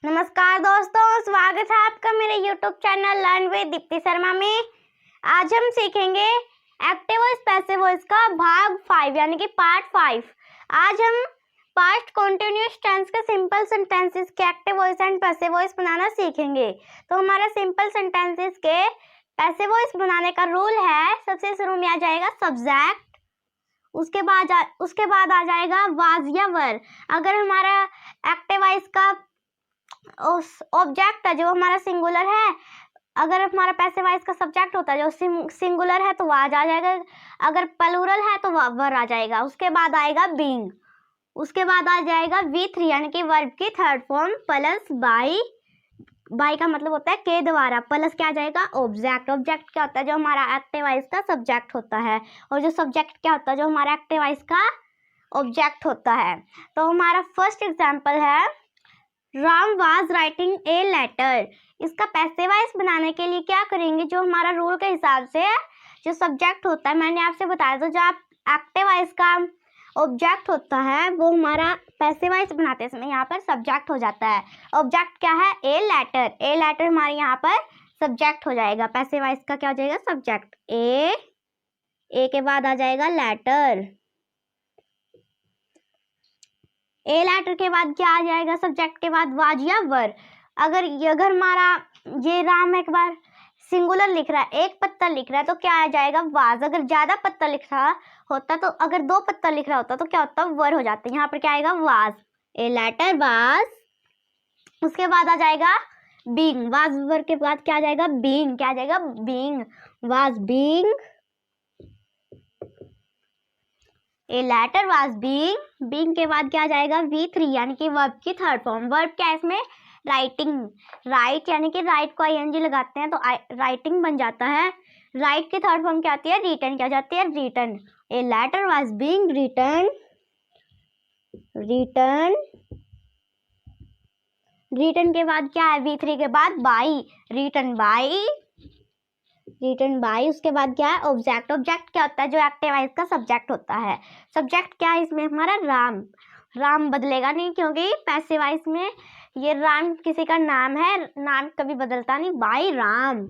नमस्कार दोस्तों, स्वागत है आपका मेरे YouTube channel learn with Deepti Sharma में। आज हम सीखेंगे एक्टिव वॉइस पैसिव वॉइस का भाग 5 यानी कि पार्ट 5। आज हम पास्ट कंटिन्यूअस टेंस के सिंपल सेंटेंसेस के active voice and passive voice बनाना सीखेंगे। तो हमारा सिंपल सेंटेंसेस के पैसिव वॉइस बनाने का रूल है, सबसे शुरू में आ जाएगा सब्जेक्ट, उसके बाद आ जाएगा वाज या वर। अगर हमारा एक्टिव वॉइस का ऑब्जेक्ट है जो हमारा सिंगुलर है, अगर हमारा पैसिव वॉइस का सब्जेक्ट होता है जो सिंगुलर है तो वाज आ जाएगा, अगर प्लूरल है तो वर आ जाएगा। उसके बाद आएगा बीइंग, उसके बाद आ जाएगा V3 यानी कि वर्ब की थर्ड फॉर्म प्लस बाई का मतलब होता है के द्वारा, प्लस क्या आ जाएगा ऑब्जेक्ट। ऑब्जेक्ट क्या होता है जो हमारा एक्टिव वॉइस का सब्जेक्ट होता है, और जो सब्जेक्ट क्या होता है जो हमारा एक्टिव वॉइस का ऑब्जेक्ट होता है। तो हमारा फर्स्ट एग्जाम्पल है Ram was writing a letter. इसका पैसिव वॉइस बनाने के लिए क्या करेंगे, जो हमारा रूल के हिसाब से जो सब्जेक्ट होता है, मैंने आपसे बताया था, जो आप एक्टिव वॉइस का ऑब्जेक्ट होता है वो हमारा पैसिव वॉइस बनाते समय यहाँ पर सब्जेक्ट हो जाता है। ऑब्जेक्ट क्या है ए लेटर, ए लेटर हमारे यहाँ पर सब्जेक्ट हो जाएगा। पैसिव वॉइस का क्या हो जाएगा सब्जेक्ट ए के बाद आ जाएगा लेटर, ए लेटर के बाद क्या आ जाएगा सब्जेक्ट के बाद वाज या वर। अगर हमारा ये राम एक बार सिंगुलर लिख रहा है, एक पत्ता लिख रहा है, तो क्या आ जाएगा वाज। अगर ज्यादा पत्ता लिख रहा होता तो, अगर दो पत्ता लिख रहा होता तो क्या होता वर हो जाता है। यहाँ पर क्या आएगा वाज, ए लेटर वाज। उसके बाद आ जाएगा बीइंग, वाज वर के बाद क्या आ जाएगा बीइंग, क्या आ जाएगा being, was being, a letter was being. Being के बाद क्या आ जाएगा V3 यानी कि वर्ब की थर्ड फॉर्म। वर्ब क्या है इसमें राइटिंग, राइट यानी कि राइट को ING लगाते हैं तो राइटिंग बन जाता है। राइट की थर्ड फॉर्म क्या आती है रिटन, क्या जाती है written, a letter was being written, written के बाद क्या है V3 के बाद बाई, रिटन बाई। उसके बाद क्या है ऑब्जेक्ट, ऑब्जेक्ट क्या होता है जो एक्टिव वॉइस का सब्जेक्ट होता है। सब्जेक्ट क्या है इसमें हमारा राम बदलेगा नहीं, क्योंकि पैसिव वॉइस में ये राम किसी का नाम है, नाम कभी बदलता नहीं, by Ram.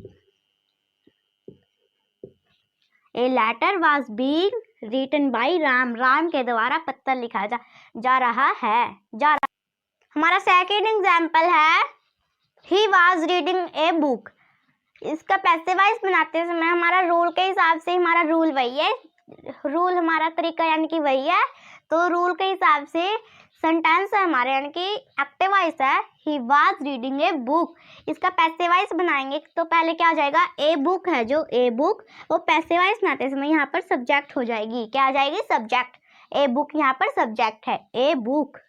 A letter was being written by Ram, Ram के द्वारा पत्र लिखा जा रहा है। हमारा सेकेंड एग्जाम्पल है he was reading a book. इसका पैसिव वॉइस बनाते समय हमारा रूल के हिसाब से, हमारा रूल वही है, रूल हमारा तरीका यानी कि वही है। तो रूल के हिसाब से सेंटेंस है हमारे यानी कि एक्टिव वॉइस है he was reading a book. इसका पैसिव वॉइस बनाएंगे तो पहले क्या आ जाएगा ए बुक है, जो ए बुक वो पैसिव वॉइस बनाते समय यहाँ पर सब्जेक्ट हो जाएगी, क्या आ जाएगी सब्जेक्ट। ए बुक यहाँ पर सब्जेक्ट है, ए बुक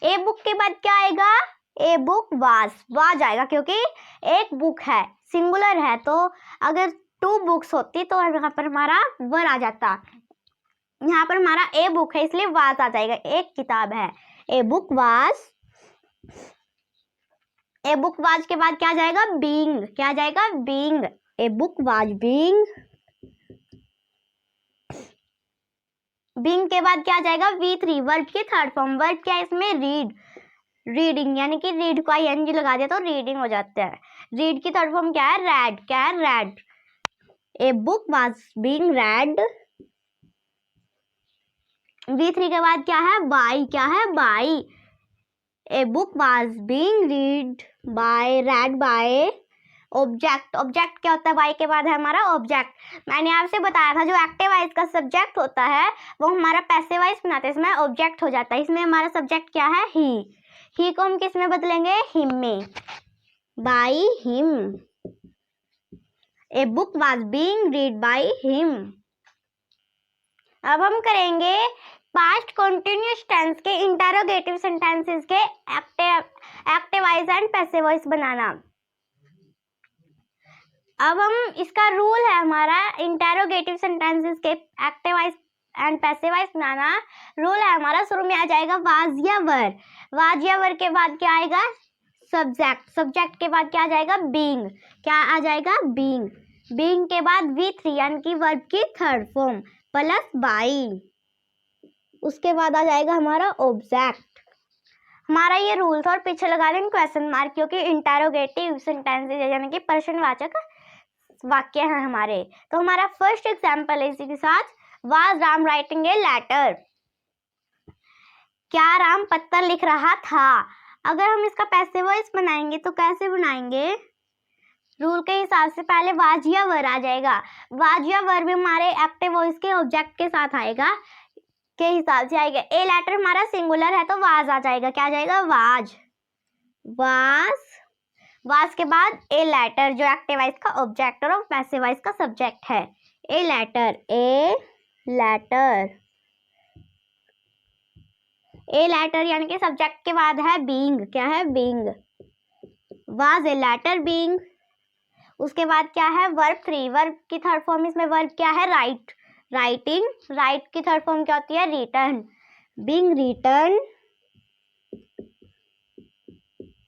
ए बुक के बाद क्या आएगा ए बुक वाज आएगा, क्योंकि एक बुक है सिंगुलर है, तो अगर 2 बुक्स होती तो यहाँ पर हमारा वर आ जाता। यहाँ पर हमारा ए बुक है इसलिए वाज आ जाएगा, एक किताब है, ए book was. A book was के बाद क्या आ जाएगा बीइंग, क्या आ जाएगा being, A book was being. Being के बाद क्या आ जाएगा V3 वर्ब की थर्ड फॉर्म। वर्ब क्या है इसमें रीडिंग यानी कि रीड को ING लगा दिया तो रीडिंग हो जाता है। रीड की थर्ड फॉर्म क्या है रेड, क्या है read, a book was being read. V3 के बाद क्या है बाई, क्या है by, a book was being read by. Object क्या होता है बाई के बाद है हमारा ऑब्जेक्ट। मैंने आपसे बताया था जो एक्टिव वॉइस का सब्जेक्ट होता है वो हमारा पैसिव वॉइस बनाते समय ऑब्जेक्ट हो जाता है। इसमें हमारा सब्जेक्ट क्या है ही को हम किस में बदलेंगे हिम में, by him, a book was being read by him. अब हम करेंगे पास्ट कंटिन्यूअस टेंस के इंटरोगेटिव सेंटेंसेस के active voice and passive voice बनाना। अब हम इसका रूल है हमारा इंटरोगेटिव सेंटेंसेस के active voice and passive voice बनाना। रूल है हमारा, शुरू में आ जाएगा वाज या वर, वाज या वर के बाद क्या आएगा सब्जेक्ट, सब्जेक्ट के बाद क्या आ जाएगा बीइंग, क्या आ जाएगा बीइंग। बीइंग के बाद V3 यानी कि वर्ब की थर्ड फॉर्म प्लस बाई। उसके बाद आ जाएगा हमारा ऑब्जेक्ट। हमारा ये रूल्स और पीछे लगा देंगे क्वेश्चन मार्क, क्योंकि इंटरोगेटिव सेंटेंसेस यानी कि प्रश्नवाचक वाक्य हैं हमारे। तो हमारा फर्स्ट एग्जाम्पल है इसी के साथ, was Ram writing a letter. क्या राम पत्र लिख रहा था। अगर हम इसका पैसिव वॉइस बनाएंगे तो कैसे बनाएंगे, रूल के हिसाब से पहले वाज या वर आ जाएगा। वाज या वर भी हमारे एक्टिव वॉइस के ऑब्जेक्ट के साथ आएगा, के हिसाब से आएगा। ए लेटर हमारा सिंगुलर है तो वाज आ जाएगा। क्या आ जाएगा, वाज। वाज के बाद ए लेटर जो एक्टिव वॉइस का ऑब्जेक्ट और पैसिव वॉइस का सब्जेक्ट है। A letter, a letter, a letter यानी कि सब्जेक्ट के बाद है बीइंग। क्या है, being. Was a letter being. उसके बाद क्या है, वर्ब 3। वर्ब की थर्ड फॉर्म इसमें वर्ब क्या है, राइट, राइटिंग। राइट की थर्ड फॉर्म क्या होती है, return. Being return,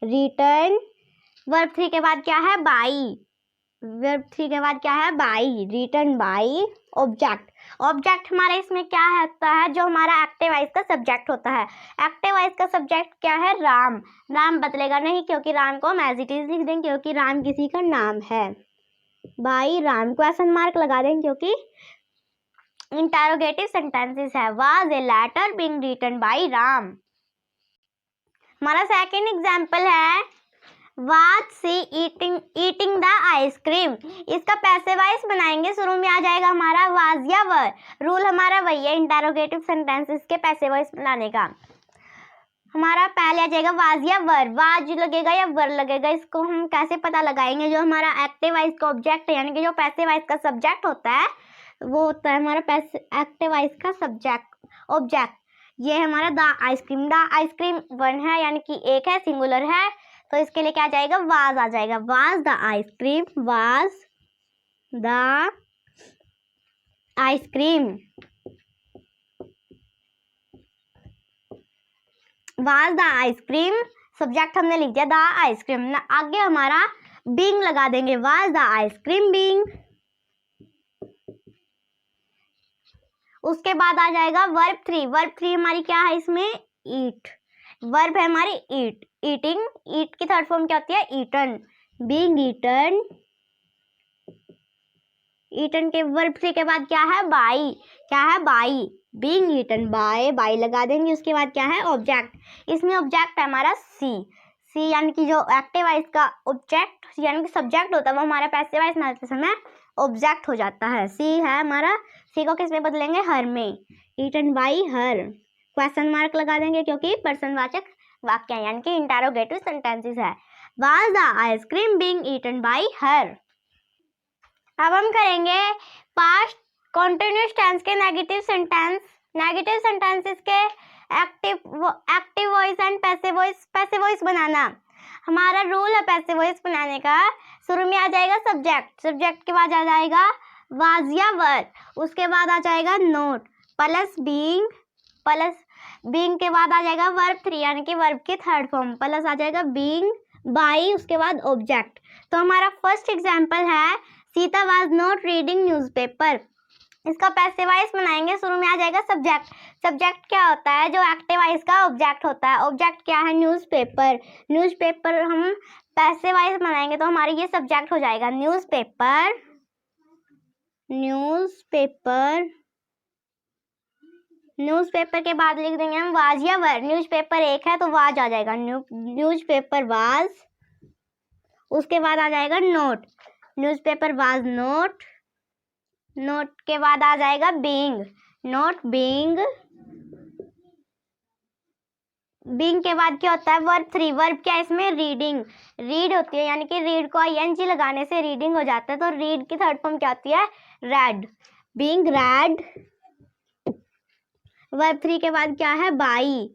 return. Verb 3 के बाद क्या है, बाई। वर्ब 3 के बाद क्या है, by, written by. Object, object हमारे इसमें क्या होता है, जो हमारा एक्टिव वॉइस का सब्जेक्ट होता है। एक्टिव वॉइस का सब्जेक्ट क्या है, राम। राम बदलेगा नहीं, क्योंकि राम को हम एज इट इज लिख देंगे, क्योंकि राम किसी का नाम है। बाई राम, क्वेश्चन मार्क लगा देंगे क्योंकि इंटरोगेटिव सेंटेंसेस है। Was a letter being written by Ram. हमारा सेकंड एग्जांपल है, was she eating the ice cream. इसका पैसिव वॉइस बनाएंगे, शुरू में आ जाएगा हमारा वाज या वर। रूल हमारा वही है इंटरोगेटिव सेंटेंसेस के पैसिव वॉइस बनाने का। हमारा पहले आ जाएगा वाज या वर। वाज लगेगा या वर लगेगा, इसको हम कैसे पता लगाएंगे, जो हमारा एक्टिव वॉइस का ऑब्जेक्ट है यानी कि जो पैसिव वॉइस का सब्जेक्ट होता है वो होता है हमारा एक्टिव वॉइस का सब्जेक्ट ऑब्जेक्ट। ये हमारा the ice cream. The ice cream one है यानी कि एक है, सिंगुलर है, तो इसके लिए क्या आ जाएगा, वाज आ जाएगा। Was the ice cream, was the ice cream, was the ice cream. Subject हमने लिख दिया द आइसक्रीम। आगे हमारा बीइंग लगा देंगे, वाज द आइसक्रीम बीइंग। उसके बाद आ जाएगा वर्ब 3। वर्ब 3 हमारी क्या है इसमें, ईट। वर्ब है हमारी ईट, ईटिंग। ईट की थर्ड फॉर्म क्या होती है, ईटन। Being eaten. ईटन के वर्ब 3 के बाद क्या है, बाई। क्या है, by. Being eaten by, by लगा देंगे। उसके बाद क्या है, ऑब्जेक्ट। इसमें ऑब्जेक्ट है हमारा सी। सी यानी कि जो एक्टिव वॉइस का ऑब्जेक्ट यानी कि सब्जेक्ट होता है वो हमारा पैसिव वॉइस बनाते समय ऑब्जेक्ट हो जाता है। सी है हमारा, सी को किस में बदलेंगे, हर में। Eaten by her, question mark लगा देंगे क्योंकि प्रश्नवाचक वाक्य यानी कि इंटरोगेटिव सेंटेंसेस है। Was the ice cream being eaten by her. अब हम करेंगे पास्ट कॉन्टिन्यूअस टेंस के नेगेटिव सेंटेंस। नेगेटिव सेंटेंसेस के active voice and passive voice, passive voice बनाना। हमारा रूल है पैसिव वॉइस बनाने का, शुरू में आ जाएगा सब्जेक्ट। सब्जेक्ट के बाद आ जाएगा वाज या वर। उसके बाद आ जाएगा note plus being, plus being के बाद आ जाएगा वर्ब 3 यानी कि वर्ब की थर्ड फॉर्म, प्लस आ जाएगा बीइंग बाई, उसके बाद ऑब्जेक्ट। तो हमारा फर्स्ट एग्जांपल है, Sita was not reading newspaper. इसका पैसिव वॉइस बनाएंगे, शुरू में आ जाएगा सब्जेक्ट। सब्जेक्ट क्या होता है, जो एक्टिव वॉइस का ऑब्जेक्ट होता है। ऑब्जेक्ट क्या है, न्यूज़पेपर। न्यूज़पेपर हम पैसिव वॉइस बनाएंगे तो हमारे ये सब्जेक्ट हो जाएगा न्यूज़पेपर। न्यूज़पेपर, न्यूज़पेपर के बाद लिख देंगे हम वाज या वर। न्यूज़पेपर एक है तो वाज आ जाएगा, न्यूज़पेपर वाज। उसके बाद आ जाएगा note, newspaper was note. Note के बाद आ जाएगा बीइंग, नोट बीइंग। बीइंग के बाद क्या होता है, वर्ब 3। वर्ब क्या है इसमें, रीडिंग। रीड होती है यानी कि रीड को आईएनजी लगाने से रीडिंग हो जाता है, तो रीड की थर्ड फॉर्म क्या होती है, रेड। Being red. वर्ब 3 के बाद क्या है, बाई।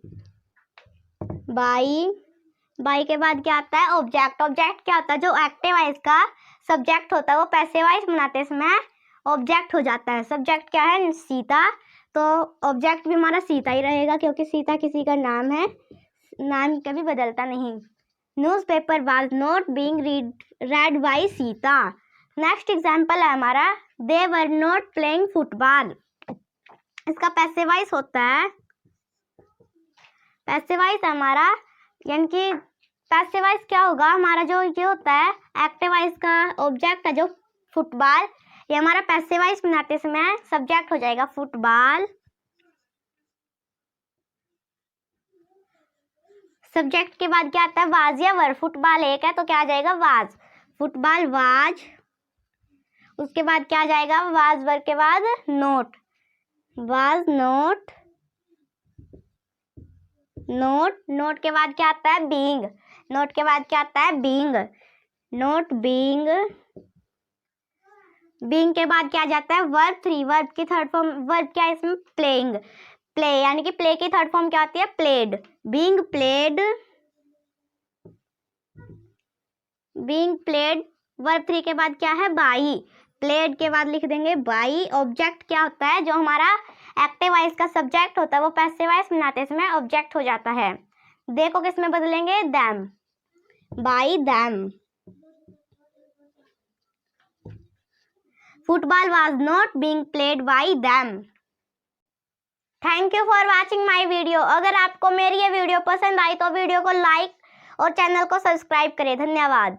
बाई, बाई के बाद क्या आता है, ऑब्जेक्ट। ऑब्जेक्ट क्या होता है, जो एक्टिव वॉइस का सब्जेक्ट होता है वो पैसिव वॉइस बनाते समय ऑब्जेक्ट हो जाता है। सब्जेक्ट क्या है, सीता, तो ऑब्जेक्ट भी हमारा सीता ही रहेगा क्योंकि सीता किसी का नाम है, नाम कभी बदलता नहीं। Newspaper was not being read by Sita. Next example है हमारा, they were not playing football. इसका पैसिव वॉइस होता है पैसिव वॉइस हमारा, यानी कि पैसिव वॉइस क्या होगा, हमारा जो ये होता है एक्टिव वॉइस का ऑब्जेक्ट है जो फुटबॉल, ये हमारा पैसिव वॉइस बनाते समय सब्जेक्ट हो जाएगा फुटबॉल। सब्जेक्ट के बाद क्या आता है, वाज या वर। फुटबॉल एक है तो क्या आ जाएगा, वाज, फुटबॉल वाज। उसके बाद क्या आ जाएगा, वाज वर के बाद note, was note, note. Note के बाद क्या आता है, बीइंग। नोट के बाद क्या आता है, बीइंग, नोट बीइंग। बीइंग के बाद क्या आ जाता है, वर्ब 3। वर्ब की थर्ड फॉर्म, वर्ब क्या है इसमें, प्लेइंग, प्ले, यानी कि प्ले की थर्ड फॉर्म क्या आती है, played, being played, being played. Verb 3 के बाद क्या है, बाई, प्लेड के बाद लिख देंगे बाई। ऑब्जेक्ट क्या होता है, जो हमारा एक्टिव वॉइस का सब्जेक्ट होता है वो पैसिव वॉइस बनाते समय ऑब्जेक्ट हो जाता है। देखो किस में बदलेंगे, them, by them. Football was not being played by them. Thank you for watching my video. अगर आपको मेरी ये वीडियो पसंद आई तो वीडियो को लाइक और चैनल को सब्सक्राइब करें। धन्यवाद।